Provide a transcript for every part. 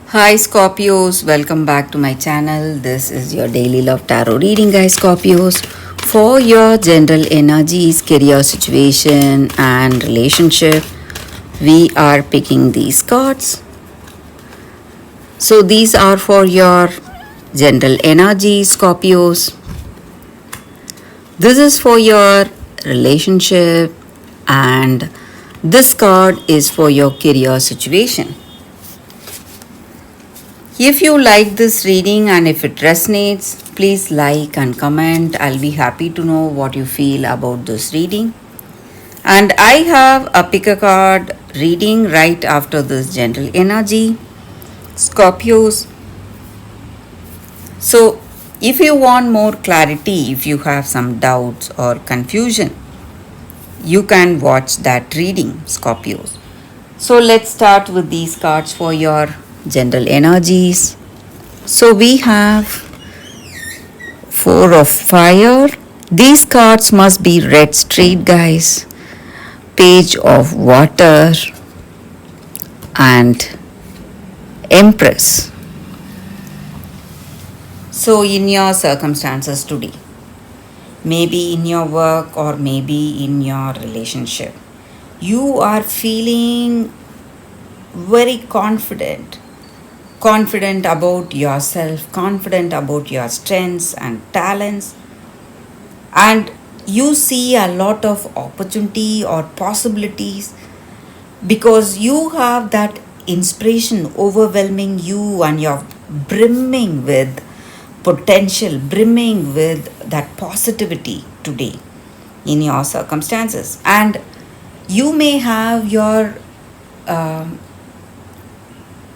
Hi Scorpios, welcome back to my channel. This is your daily love tarot reading, guys. Scorpios, for your general energies, career situation, and relationship. We are picking these cards. So, these are for your general energies, Scorpios. This is for your relationship, and this card is for your career situation. If you like this reading and if it resonates, please like and comment. I'll be happy to know what you feel about this reading. And I have a pick a card reading right after this gentle energy. Scorpios. So, if you want more clarity, if you have some doubts or confusion, you can watch that reading, Scorpios. So, let's start with these cards for your general energies. So, we have Four of Fire. These cards must be read straight, guys. Page of Water and Empress. So, in your circumstances today, maybe in your work or maybe in your relationship, you are feeling very confident about yourself, confident about your strengths and talents, and you see a lot of opportunity or possibilities because you have that inspiration overwhelming you and you're brimming with potential, brimming with that positivity today in your circumstances. And you may have your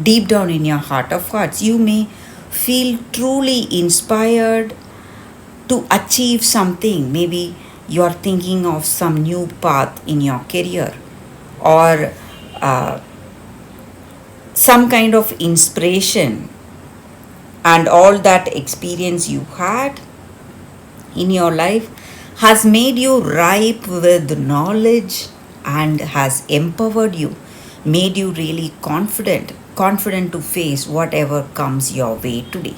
deep down in your heart of hearts, you may feel truly inspired to achieve something. Maybe you're thinking of some new path in your career or uh, some kind of inspiration, and all that experience you had in your life has made you ripe with knowledge and has empowered you, made you really confident to face whatever comes your way today.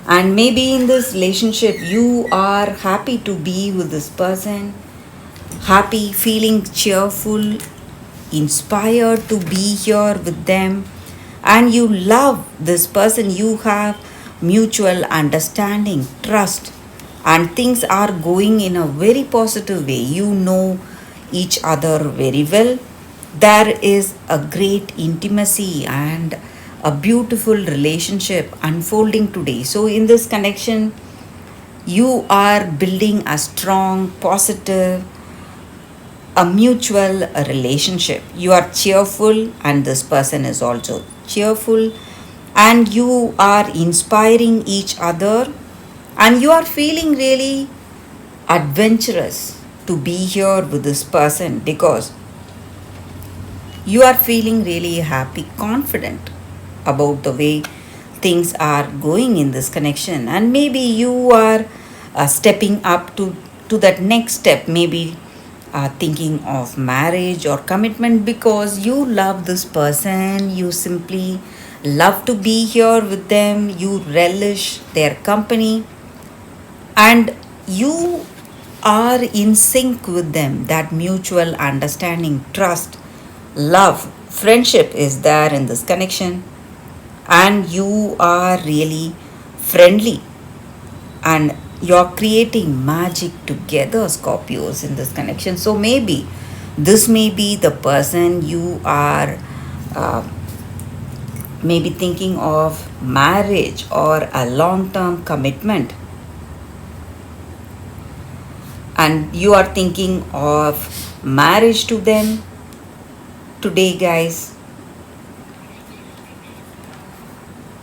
And maybe in this relationship you are happy to be with this person, happy, feeling cheerful, inspired to be here with them, and you love this person. You have mutual understanding, trust, and things are going in a very positive way. You know each other very well. There is a great intimacy and a beautiful relationship unfolding today. So, in this connection, you are building a strong, positive, a mutual relationship. You are cheerful, and this person is also cheerful, and you are inspiring each other, and you are feeling really adventurous to be here with this person because you are feeling really happy, confident about the way things are going in this connection. And maybe you are stepping up to that next step, maybe thinking of marriage or commitment because you love this person, you simply love to be here with them, you relish their company, and you are in sync with them. That mutual understanding, trust, love, friendship is there in this connection, and you are really friendly, and you're creating magic together, Scorpios, in this connection. So maybe this may be the person you are uh, maybe thinking of marriage or a long term commitment, and you are thinking of marriage to them today, guys.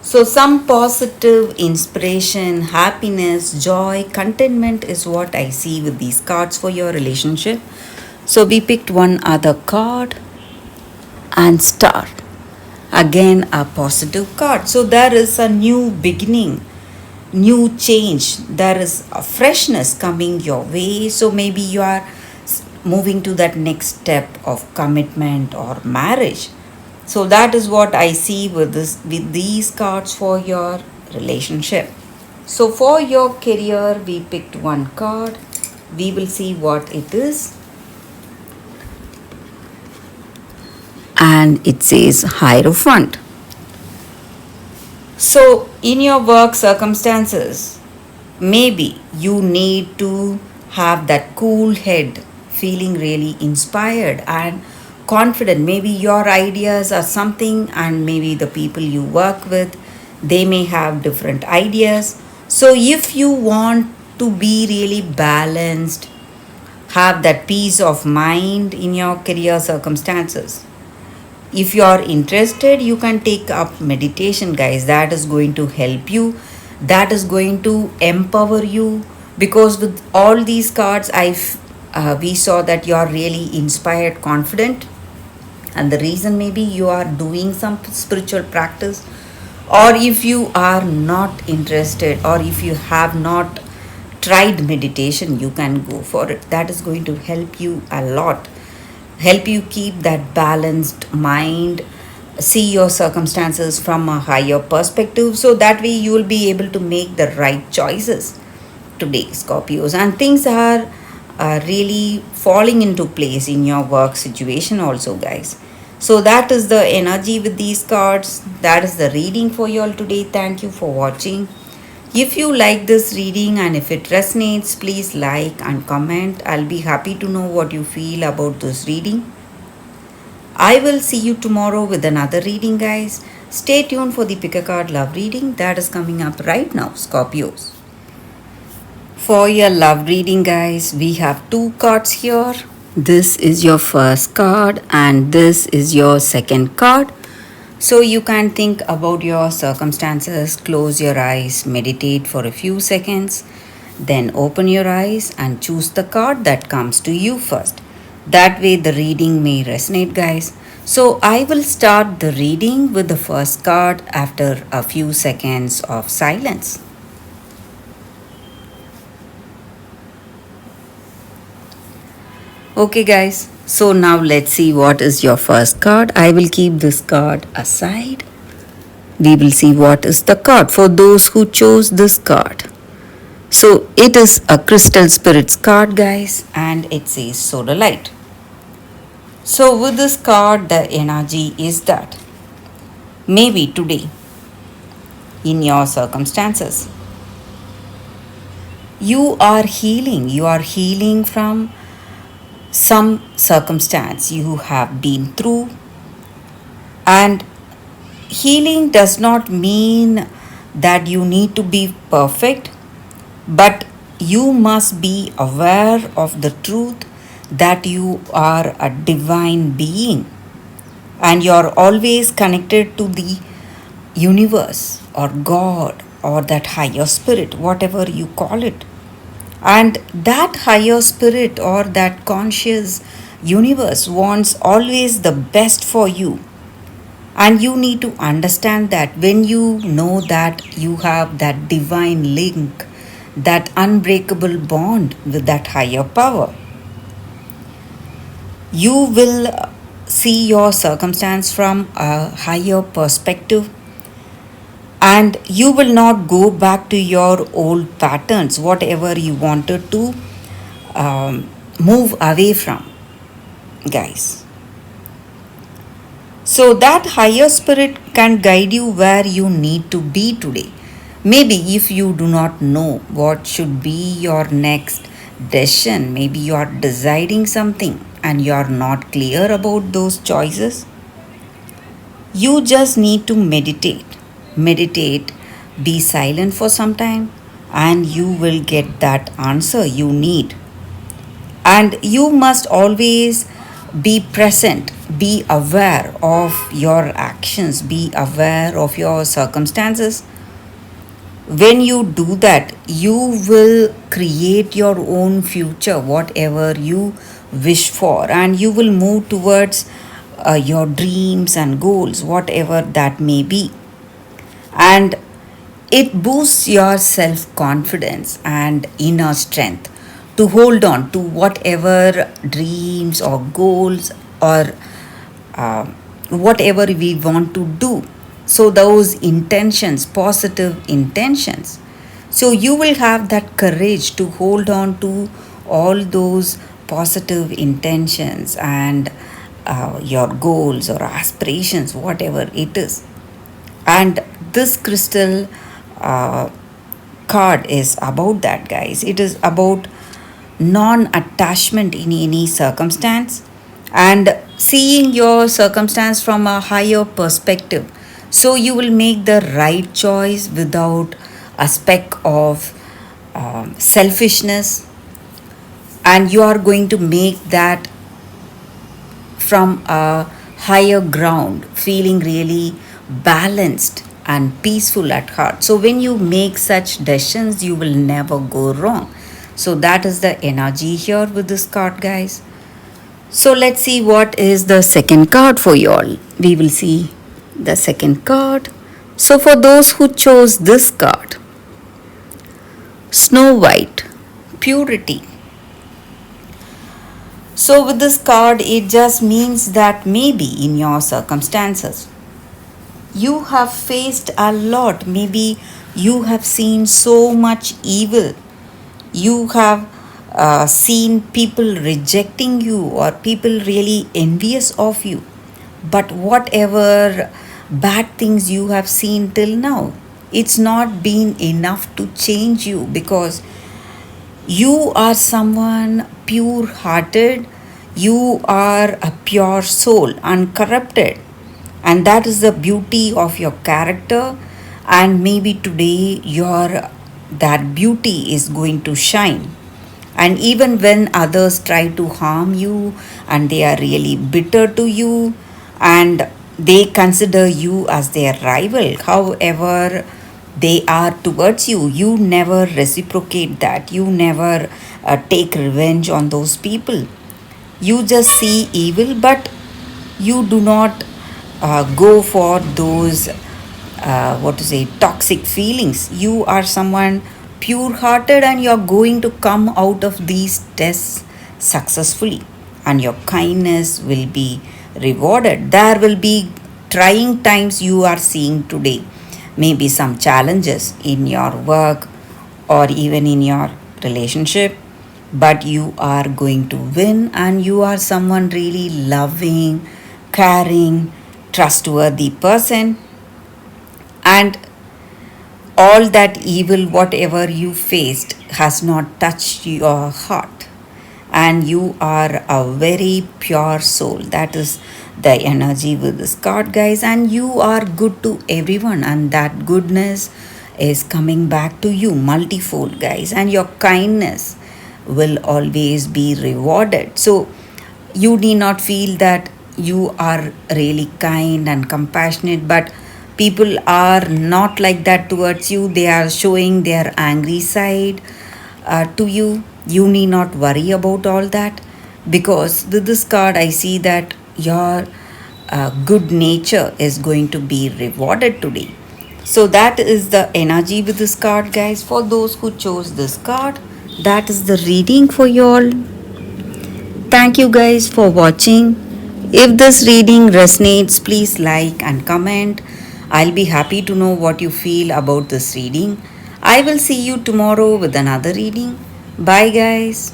So, some positive inspiration, happiness, joy, contentment is what I see with these cards for your relationship. So, we picked one other card and Star. Again, a positive card. So, there is a new beginning, new change, there is a freshness coming your way. So, maybe you are moving to that next step of commitment or marriage. So that is what I see with these cards for your relationship. So for your career, we picked one card. We will see what it is. And it says Hierophant. So in your work circumstances, maybe you need to have that cool head, feeling really inspired and confident. Maybe your ideas are something, and maybe the people you work with, they may have different ideas. So if you want to be really balanced, have that peace of mind in your career circumstances, if you are interested, you can take up meditation, guys. That is going to help you, that is going to empower you, because with all these cards we saw that you are really inspired, confident, and the reason maybe you are doing some spiritual practice, or if you are not interested, or if you have not tried meditation, you can go for it. That is going to help you a lot, help you keep that balanced mind, see your circumstances from a higher perspective, so that way you will be able to make the right choices today, Scorpios, and things are really falling into place in your work situation also, guys. So that is the energy with these cards. That is the reading for you all today. Thank you for watching. If you like this reading and if it resonates, please like and comment. I'll be happy to know what you feel about this reading. I will see you tomorrow with another reading, guys. Stay tuned for the pick a card love reading that is coming up right now, Scorpios. For your love reading, guys, we have two cards here. This is your first card and this is your second card. So you can think about your circumstances, close your eyes, meditate for a few seconds, then open your eyes and choose the card that comes to you first. That way the reading may resonate, guys. So I will start the reading with the first card after a few seconds of silence. Okay, guys, so now let's see what is your first card. I will keep this card aside. We will see what is the card for those who chose this card. So it is a Crystal Spirits card, guys, and it says Sodalite. So with this card, the energy is that maybe today in your circumstances, you are healing from some circumstance you have been through. And healing does not mean that you need to be perfect, but you must be aware of the truth that you are a divine being and you're always connected to the universe or God or that higher spirit, whatever you call it. And that higher spirit or that conscious universe wants always the best for you. And you need to understand that when you know that you have that divine link, that unbreakable bond with that higher power, you will see your circumstance from a higher perspective, and you will not go back to your old patterns, whatever you wanted to move away from, guys. So that higher spirit can guide you where you need to be today. Maybe if you do not know what should be your next decision, maybe you are deciding something and you are not clear about those choices, you just need to meditate, be silent for some time, and you will get that answer you need. And you must always be present, be aware of your actions, be aware of your circumstances. When you do that, you will create your own future, whatever you wish for, and you will move towards your dreams and goals, whatever that may be. And it boosts your self confidence and inner strength to hold on to whatever dreams or goals or whatever we want to do. So, those intentions, positive intentions. So, you will have that courage to hold on to all those positive intentions and your goals or aspirations, whatever it is. And this crystal uh, card is about that, guys. It is about non attachment in any circumstance and seeing your circumstance from a higher perspective. So you will make the right choice without a speck of selfishness, and you are going to make that from a higher ground, feeling really balanced and peaceful at heart. So, when you make such decisions, you will never go wrong. So, that is the energy here with this card, guys. So, let's see what is the second card for you all. We will see the second card. So, for those who chose this card, Snow White, purity. So, with this card, it just means that maybe in your circumstances, you have faced a lot. Maybe you have seen so much evil. You have seen people rejecting you or people really envious of you. But whatever bad things you have seen till now, it's not been enough to change you, because you are someone pure hearted, you are a pure soul, uncorrupted. And that is the beauty of your character. And maybe today your that beauty is going to shine. And even when others try to harm you and they are really bitter to you and they consider you as their rival, however they are towards you, you never reciprocate that. You never take revenge on those people. You just see evil, but you do not go for those what to say toxic feelings. You are someone pure hearted and you're going to come out of these tests successfully, and your kindness will be rewarded. There will be trying times you are seeing today, maybe some challenges in your work or even in your relationship, but you are going to win, and you are someone really loving, caring, trustworthy person. And all that evil, whatever you faced, has not touched your heart. And you are a very pure soul. That is the energy with this card, guys. And you are good to everyone, and that goodness is coming back to you multifold, guys. And your kindness will always be rewarded. So you need not feel that you are really kind and compassionate, but people are not like that towards you. They are showing their angry side to you. You need not worry about all that, because with this card I see that your good nature is going to be rewarded today. So that is the energy with this card, guys. For those who chose this card, that is the reading for you all. Thank you guys for watching. If this reading resonates, please like and comment. I'll be happy to know what you feel about this reading. I will see you tomorrow with another reading. Bye, guys.